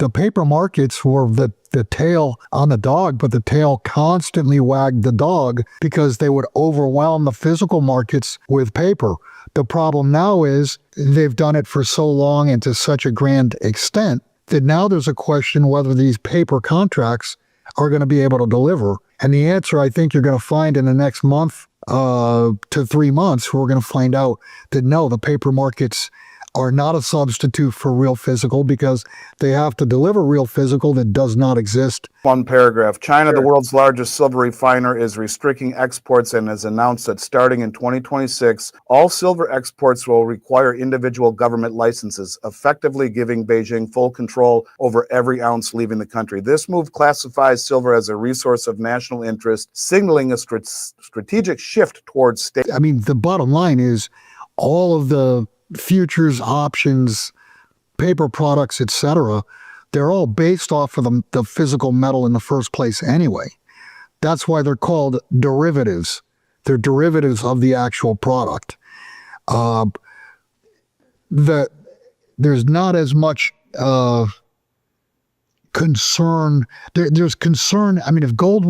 the paper markets were the tail on the dog, but the tail constantly wagged the dog because they would overwhelm the physical markets with paper. The problem now is they've done it for so long and to such a grand extent that now there's a question whether these paper contracts are going to be able to deliver. And the answer I think you're going to find in the next month to 3 months, we're going to find out that no, the paper markets are not a substitute for real physical because they have to deliver real physical that does not exist. One paragraph. China, the world's largest silver refiner, is restricting exports and has announced that starting in 2026, all silver exports will require individual government licenses, effectively giving Beijing full control over every ounce leaving the country. This move classifies silver as a resource of national interest, signaling a strategic shift towards state. I mean, the bottom line is all of the futures, options, paper products, etc., they're all based off of the physical metal in the first place anyway. That's why they're called derivatives. They're derivatives of the actual product. There's not as much concern. There's concern. I mean, if gold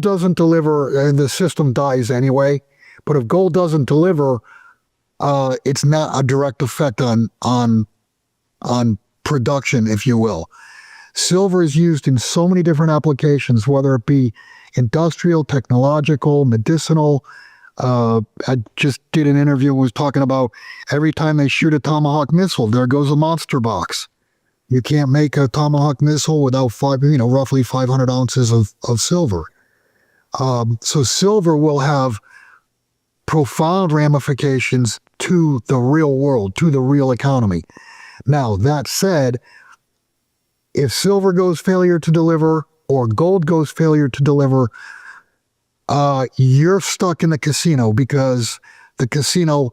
doesn't deliver, the system dies anyway. But if gold doesn't deliver, it's not a direct effect on production, if you will. Silver is used in so many different applications, whether it be industrial, technological, medicinal. I just did an interview and was talking about every time they shoot a Tomahawk missile, there goes a monster box. You can't make a Tomahawk missile without roughly 500 ounces of silver. So silver will have profound ramifications to the real world, to the real economy. Now, that said, if silver goes failure to deliver or gold goes failure to deliver, you're stuck in the casino because the casino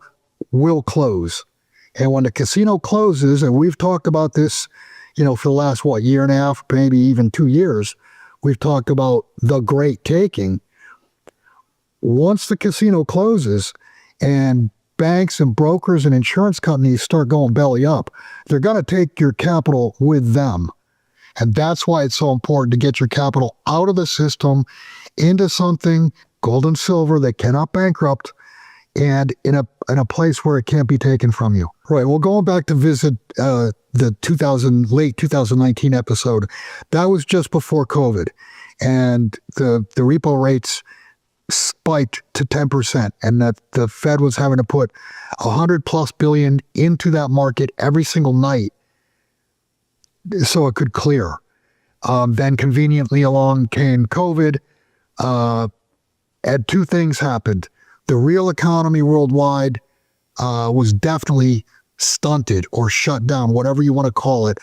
will close. And when the casino closes, and we've talked about this, for the last, year and a half, maybe even 2 years, we've talked about the great taking. Once the casino closes and banks and brokers and insurance companies start going belly up, they're going to take your capital with them. And that's why it's so important to get your capital out of the system into something, gold and silver, that cannot bankrupt, and in a place where it can't be taken from you. Right. Well, going back to visit the late 2019 episode, that was just before COVID. And the repo rates spiked to 10%, and that the Fed was having to put $100+ billion into that market every single night so it could clear. Then conveniently along came COVID, and two things happened. The real economy worldwide was definitely stunted or shut down, whatever you want to call it.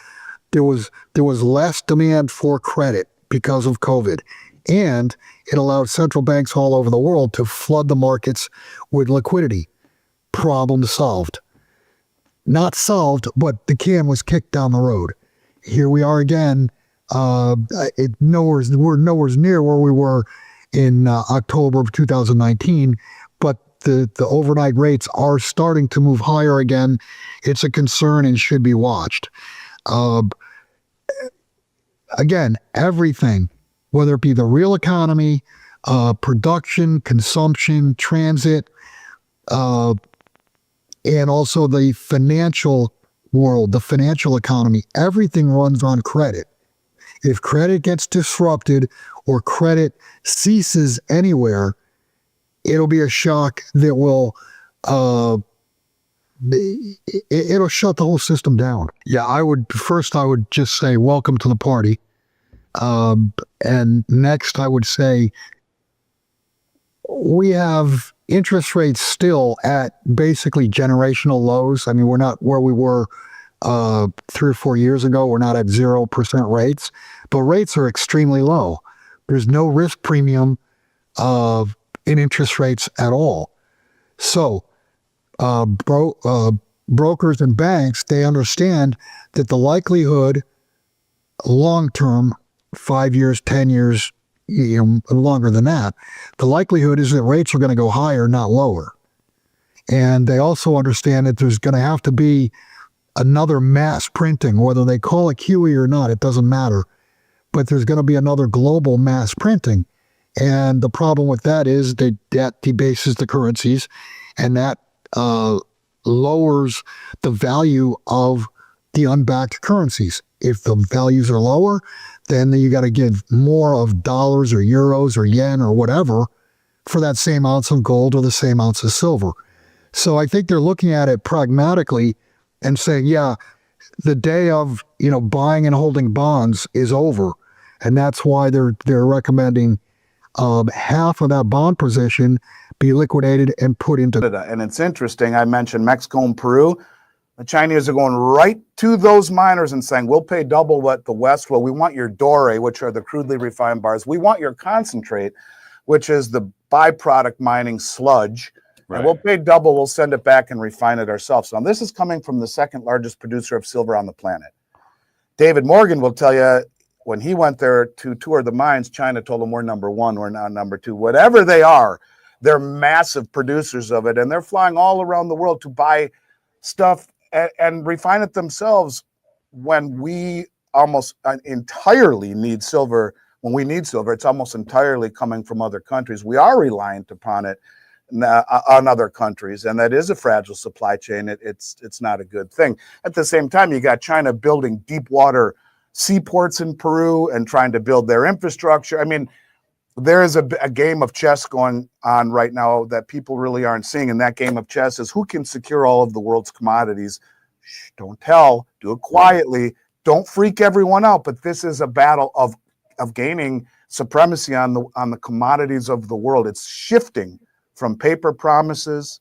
There was less demand for credit because of COVID. And it allowed central banks all over the world to flood the markets with liquidity. Problem solved. Not solved, but the can was kicked down the road. Here we are again. We're nowhere near where we were in October of 2019, but the overnight rates are starting to move higher again. It's a concern and should be watched. Again, everything, whether it be the real economy, production, consumption, transit, and also the financial world, the financial economy, everything runs on credit. If credit gets disrupted or credit ceases anywhere, it'll be a shock that will, it'll shut the whole system down. Yeah, I would just say, welcome to the party. And next, I would say we have interest rates still at basically generational lows. I mean, we're not where we were 3 or 4 years ago. We're not at 0% rates, but rates are extremely low. There's no risk premium in interest rates at all. So brokers and banks, they understand that the likelihood long-term, 5 years, 10 years, longer than that, the likelihood is that rates are going to go higher, not lower. And they also understand that there's going to have to be another mass printing, whether they call it QE or not, it doesn't matter. But there's going to be another global mass printing. And the problem with that is that debases the currencies, and that lowers the value of the unbacked currencies. If the values are lower, then you got to give more of dollars or euros or yen or whatever for that same ounce of gold or the same ounce of silver. So I think they're looking at it pragmatically and saying, yeah, the day of buying and holding bonds is over, and that's why they're recommending half of that bond position be liquidated and put into. And it's interesting. I mentioned Mexico and Peru. The Chinese are going right to those miners and saying, we'll pay double what the West will. We want your doré, which are the crudely refined bars. We want your concentrate, which is the byproduct mining sludge. Right. And we'll pay double. We'll send it back and refine it ourselves. Now, this is coming from the second largest producer of silver on the planet. David Morgan will tell you when he went there to tour the mines, China told him, we're number one, we're not number two. Whatever they are, they're massive producers of it. And they're flying all around the world to buy stuff and refine it themselves when we almost entirely need silver. When we need silver, it's almost entirely coming from other countries. We are reliant upon it on other countries, and that is a fragile supply chain. It's not a good thing. At the same time, you got China building deep water seaports in Peru and trying to build their infrastructure. I mean, there is a game of chess going on right now that people really aren't seeing. And that game of chess is who can secure all of the world's commodities. Shh, don't tell, do it quietly. Don't freak everyone out. But this is a battle of gaining supremacy on the commodities of the world. It's shifting from paper promises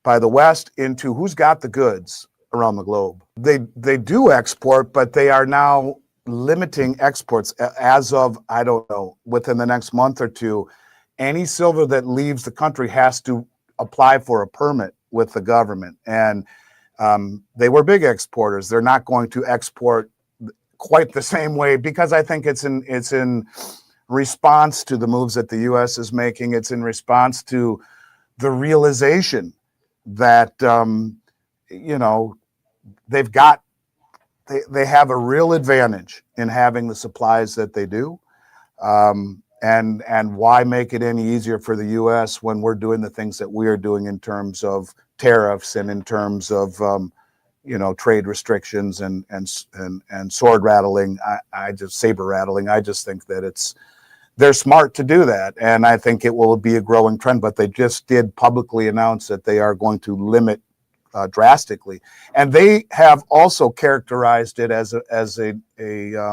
by the West into who's got the goods around the globe. They do export, but they are now limiting exports as of, I don't know, within the next month or two. Any silver that leaves the country has to apply for a permit with the government. And they were big exporters. They're not going to export quite the same way because I think it's in response to the moves that the U.S. is making. It's in response to the realization that, they have a real advantage in having the supplies that they do. And why make it any easier for the U.S. when we're doing the things that we are doing in terms of tariffs and in terms of, trade restrictions and sword rattling, saber rattling. I just think that they're smart to do that. And I think it will be a growing trend, but they just did publicly announce that they are going to limit drastically. And they have also characterized it as a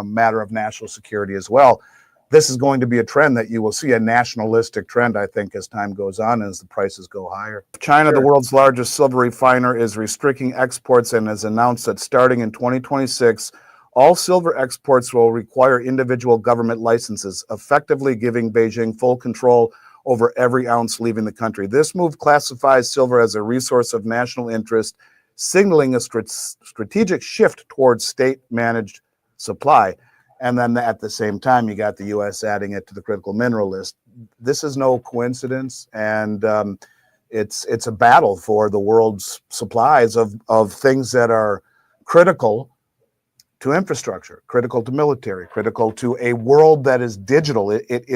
matter of national security as well. This is going to be a trend that you will see, a nationalistic trend, I think, as time goes on, as the prices go higher. China, the world's largest silver refiner, is restricting exports and has announced that starting in 2026, all silver exports will require individual government licenses, effectively giving Beijing full control over every ounce leaving the country. This move classifies silver as a resource of national interest, signaling a strategic shift towards state-managed supply. And then at the same time, you got the U.S. adding it to the critical mineral list. This is no coincidence, and it's a battle for the world's supplies of things that are critical to infrastructure, critical to military, critical to a world that is digital. It is